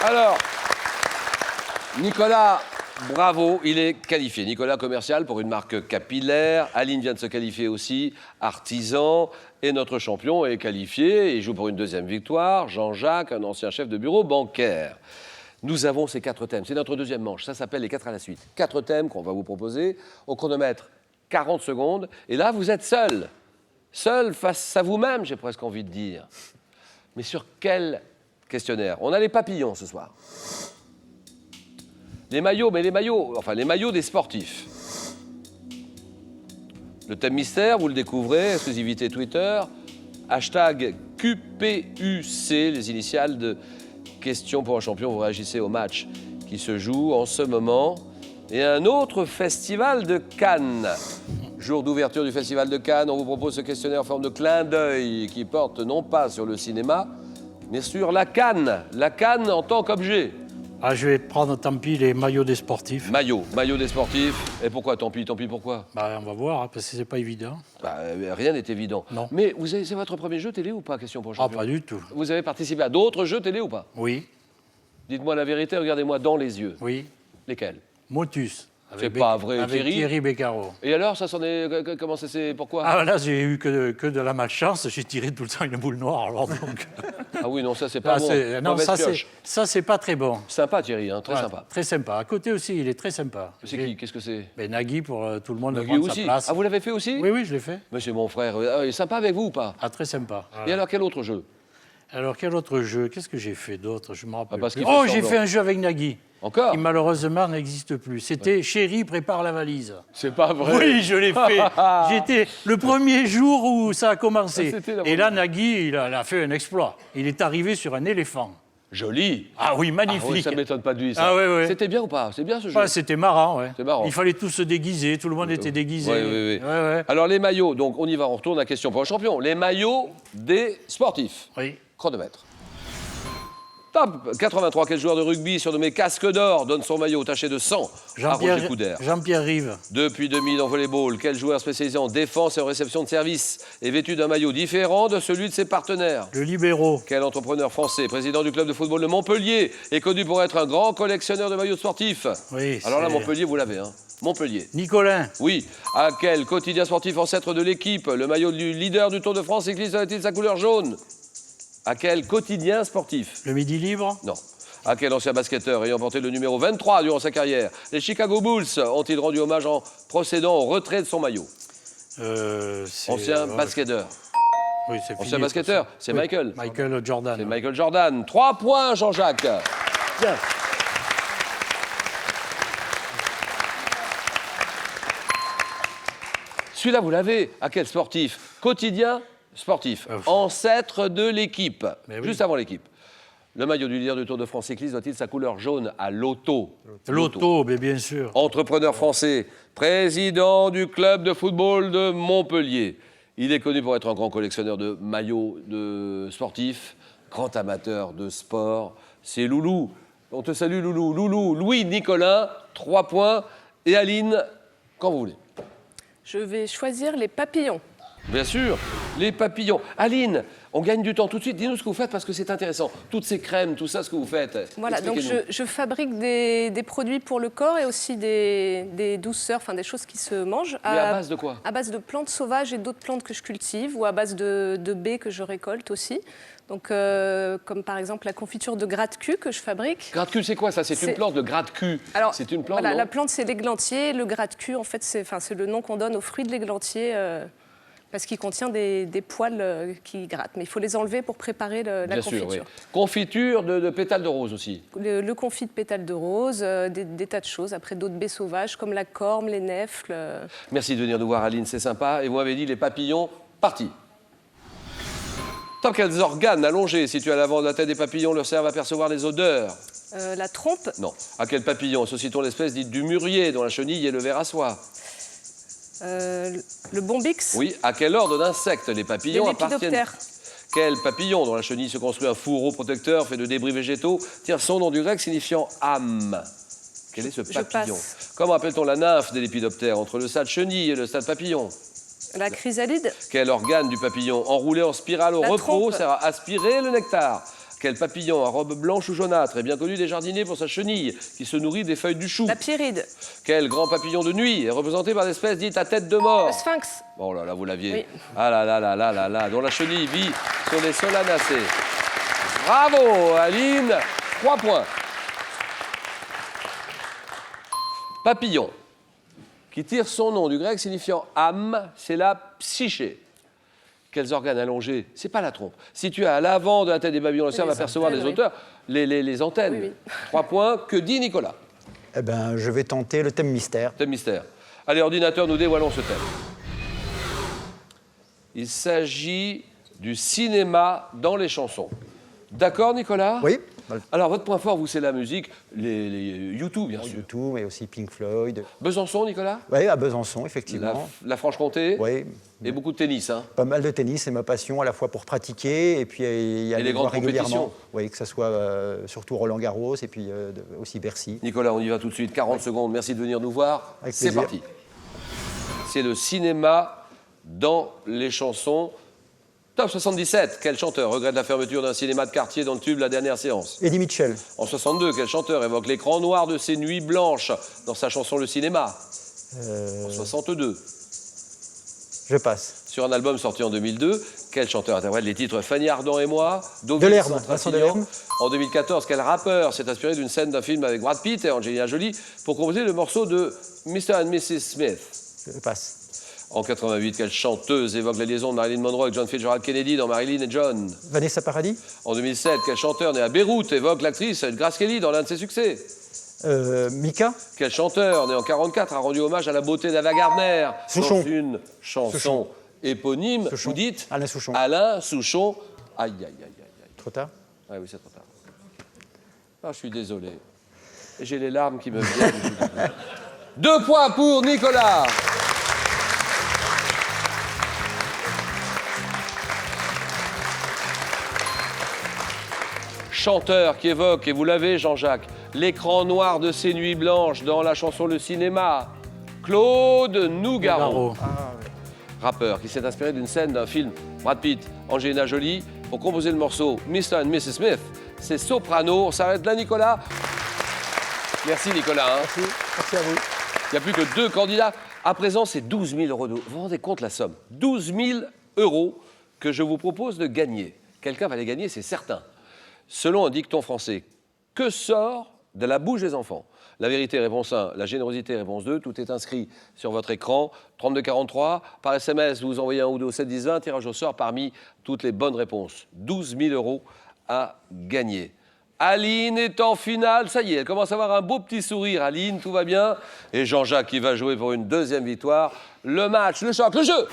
Alors, Nicolas, bravo, il est qualifié. Nicolas, commercial pour une marque capillaire. Aline vient de se qualifier aussi, artisan. Et notre champion est qualifié. Il joue pour une deuxième victoire. Jean-Jacques, un ancien chef de bureau bancaire. Nous avons ces 4 thèmes. C'est notre deuxième manche. Ça s'appelle les 4 à la suite. 4 thèmes qu'on va vous proposer. Au chronomètre, 40 secondes. Et là, vous êtes seul. Seul face à vous-même, j'ai presque envie de dire. Mais sur quel questionnaire? On a les papillons ce soir. Les maillots, mais les maillots des sportifs. Le thème mystère, vous le découvrez, exclusivité Twitter, hashtag QPUC, les initiales de questions pour un champion. Vous réagissez au match qui se joue en ce moment. Et un autre festival de Cannes. Jour d'ouverture du festival de Cannes, on vous propose ce questionnaire en forme de clin d'œil qui porte non pas sur le cinéma, mais sur la canne en tant qu'objet. Ah, je vais prendre, tant pis, les maillots des sportifs. Maillot des sportifs. Et pourquoi tant pis pourquoi? Bah, on va voir, hein, parce que c'est pas évident. Bah, rien n'est évident. Non. Mais c'est votre premier jeu télé ou pas? Question pour champion. Ah, pas du tout. Vous avez participé à d'autres jeux télé ou pas? Oui, Dites-moi la vérité, regardez-moi dans les yeux. oui. Lesquels? Motus. C'est pas vrai, avec Thierry Beccaro. Et alors, ça s'en est... Comment ça s'est... Pourquoi? Ah, là, j'ai eu que de la malchance. J'ai tiré tout le temps une boule noire, alors donc... Ah oui, non, ça, c'est pas Ah, bon. non, Mauvaise pioche. ça, c'est pas très bon. Sympa, Thierry, hein, très Ouais, sympa. Très sympa. À côté aussi, il est très sympa. C'est qui? Qu'est-ce que c'est? Ben, Nagui, pour tout le monde, de Nagui prendre sa aussi. place. Ah, vous l'avez fait aussi? Oui, je l'ai fait. Mais c'est mon frère. Il est sympa avec vous ou pas? Ah, très sympa. Et alors, quel autre jeu? Alors, quel autre jeu? Qu'est-ce que j'ai fait d'autre? Je me rappelle parce plus. qu'il fait Oh, j'ai semblant. fait un jeu avec Nagui. Encore? Qui malheureusement n'existe plus. C'était Chéri, prépare la valise. C'est pas vrai. Oui, je l'ai fait. J'étais le premier jour où ça a commencé. Ah, c'était la Et là, Nagui, il a fait un exploit. Il est arrivé sur un éléphant. Joli. Ah oui, magnifique. Ah oui, ça ne m'étonne pas de lui, ça. Ah ouais. C'était bien ou pas? C'est bien ce jeu? Ouais, c'était marrant, ouais. C'est marrant. Il fallait tous se déguiser, tout le monde était déguisé. Oui. Ouais. Alors, les maillots, donc on y va, on retourne à la question pour un champion. Les maillots des sportifs. Oui. Chronomètre. Top 83, quel joueur de rugby surnommé Casque d'Or donne son maillot taché de sang à Roger Coudert? Jean-Pierre Rive. Depuis 2000 en volleyball, quel joueur spécialisé en défense et en réception de service est vêtu d'un maillot différent de celui de ses partenaires? Le libéraux. Quel entrepreneur français, président du club de football de Montpellier, est connu pour être un grand collectionneur de maillots sportifs? Oui, Alors là, c'est- Montpellier, vous l'avez, hein? Montpellier. Nicolin. Oui. À quel quotidien sportif ancêtre de l'équipe le maillot du leader du Tour de France cycliste a-t-il sa couleur jaune? À quel quotidien sportif? Le Midi Libre. Non. À quel ancien basketteur ayant porté le numéro 23 durant sa carrière les Chicago Bulls ont-ils rendu hommage en procédant au retrait de son maillot? Ancien basketteur. Oui, c'est Ancien fini, basketteur, ça. c'est Oui, Michael. Michael Jordan. C'est Michael Jordan. 3 points, Jean-Jacques. Bien. Celui-là, vous l'avez. À quel sportif? Quotidien sportif. Ancêtre de l'équipe. Mais oui. Juste avant l'équipe. Le maillot du leader du Tour de France cycliste doit-il sa couleur jaune à l'auto? L'auto, mais bien sûr. Entrepreneur français, président du club de football de Montpellier. Il est connu pour être un grand collectionneur de maillots de sportifs, grand amateur de sport. C'est Loulou. On te salue, Loulou. Loulou, Louis Nicolin, 3 points. Et Aline, quand vous voulez. Je vais choisir les papillons. Bien sûr, les papillons. Aline, on gagne du temps tout de suite. Dis-nous ce que vous faites parce que c'est intéressant. Toutes ces crèmes, tout ça, ce que vous faites. Voilà, donc Expliquez-nous. je fabrique des produits pour le corps et aussi des douceurs, enfin des choses qui se mangent. Mais à base de quoi? À base de plantes sauvages et d'autres plantes que je cultive ou à base de baies que je récolte aussi. Donc, comme par exemple la confiture de gratte-cul que je fabrique. Gratte-cul, c'est quoi ça? C'est une C'est- plante de gratte-cul. Alors, C'est une plante, voilà, non? la plante, c'est l'églantier. Le gratte-cul, en fait, c'est le nom qu'on donne aux fruits de l'églantier parce qu'il contient des poils qui grattent. Mais il faut les enlever pour préparer la Bien sûr, confiture. oui. Confiture de pétales de rose aussi. Le confit de pétales de rose, des tas de choses. Après, d'autres baies sauvages comme la corme, les nèfles. Merci de venir nous voir, Aline, c'est sympa. Et vous m'avez dit les papillons, partis. Tant quels organes allongés situés à l'avant de la tête des papillons leur servent à percevoir les odeurs? La trompe, Non. À quel papillon associe-t-on l'espèce dite du mûrier, dont la chenille est le ver à soie? le bombix, Oui. À quel ordre d'insectes les les papillons appartiennent? lépidoptères. Quel papillon, dont la chenille se construit un fourreau protecteur fait de débris végétaux, tire son nom du grec signifiant âme? Quel est ce Je papillon? passe. Comment appelle-t-on la nymphe des lépidoptères, entre le stade chenille et le stade papillon? La chrysalide, Quel organe du papillon, enroulé en spirale au La repos, trompe. sert à aspirer le nectar? Quel papillon à robe blanche ou jaunâtre est bien connu des jardiniers pour sa chenille, qui se nourrit des feuilles du chou? La Pieride. Quel grand papillon de nuit est représenté par l'espèce dite à tête de mort? Le Sphinx. Oh là là, vous l'aviez. Oui. Ah là là là là là là, dont la chenille vit sur les solanacées. Bravo, Aline. 3 points. Papillon, qui tire son nom du grec signifiant âme, c'est la psyché. Quels organes allongés? C'est pas la trompe. Situés à l'avant de la tête des papillons, le cerf va percevoir des antennes, hauteurs, les antennes. Oui, oui. 3 points. Que dit Nicolas? Eh ben, je vais tenter le thème mystère. Thème mystère. Allez, ordinateur, nous dévoilons ce thème. Il s'agit du cinéma dans les chansons. D'accord, Nicolas? Oui. Alors, votre point fort, vous, c'est la musique, les YouTube, bien sûr. YouTube, mais aussi Pink Floyd. Besançon, Nicolas? Oui, à Besançon, effectivement. La Franche-Comté? Oui, Et beaucoup de tennis, hein? pas mal de tennis, c'est ma passion à la fois pour pratiquer et puis il y a Et les grandes compétitions. Oui, que ce soit surtout Roland Garros et puis aussi Bercy. Nicolas, on y va tout de suite. 40 secondes. Merci de venir nous voir. Avec C'est plaisir. parti. C'est le cinéma dans les chansons. Top 77. Quel chanteur regrette la fermeture d'un cinéma de quartier dans le tube La Dernière Séance? Eddie Mitchell, En 62, quel chanteur évoque l'écran noir de ses nuits blanches dans sa chanson Le Cinéma? En 62. je passe. Sur un album sorti en 2002, quel chanteur interprète les titres Fanny Ardant et moi, Delerme, Vincent Trintignant? Delerme. En 2014, quel rappeur s'est inspiré d'une scène d'un film avec Brad Pitt et Angelina Jolie pour composer le morceau de Mr. and Mrs. Smith? Je passe. En 88, quelle chanteuse évoque la liaison de Marilyn Monroe avec John Fitzgerald Kennedy dans Marilyn et John? Vanessa Paradis, En 2007, quel chanteur né à Beyrouth évoque l'actrice Grace Kelly dans l'un de ses succès? Mika, Quel chanteur né en 44 a rendu hommage à la beauté d'Ava Gardner Souchon. dans une chanson Souchon. éponyme? Souchon. Vous dites Alain Souchon. Alain Souchon. Aïe, aïe, aïe, aïe, aïe. Trop tard. Ah oui, c'est trop tard. Ah, je suis désolé. Et j'ai les larmes qui me viennent. 2 points pour Nicolas. Chanteur qui évoque, et vous l'avez Jean-Jacques, l'écran noir de ses nuits blanches dans la chanson Le Cinéma. Claude Nougaro. Rappeur qui s'est inspiré d'une scène d'un film Brad Pitt, Angelina Jolie pour composer le morceau Mr. and Mrs. Smith. C'est Soprano. On s'arrête là, Nicolas. Merci, Nicolas. hein. Merci à vous. Il n'y a plus que 2 candidats. À présent, c'est 12 000 euros. Vous vous rendez compte la somme? 12 000 euros que je vous propose de gagner. Quelqu'un va les gagner, c'est certain. Selon un dicton français, que sort de la bouche des enfants? La vérité, réponse 1. La générosité, réponse 2. Tout est inscrit sur votre écran. 3243. Par SMS, vous envoyez un ou deux au 7 10 20. Tirage au sort parmi toutes les bonnes réponses. 12 000 euros à gagner. Aline est en finale. Ça y est, elle commence à avoir un beau petit sourire. Aline, tout va bien. Et Jean-Jacques qui va jouer pour une 2e victoire. Le match, le choc, le jeu.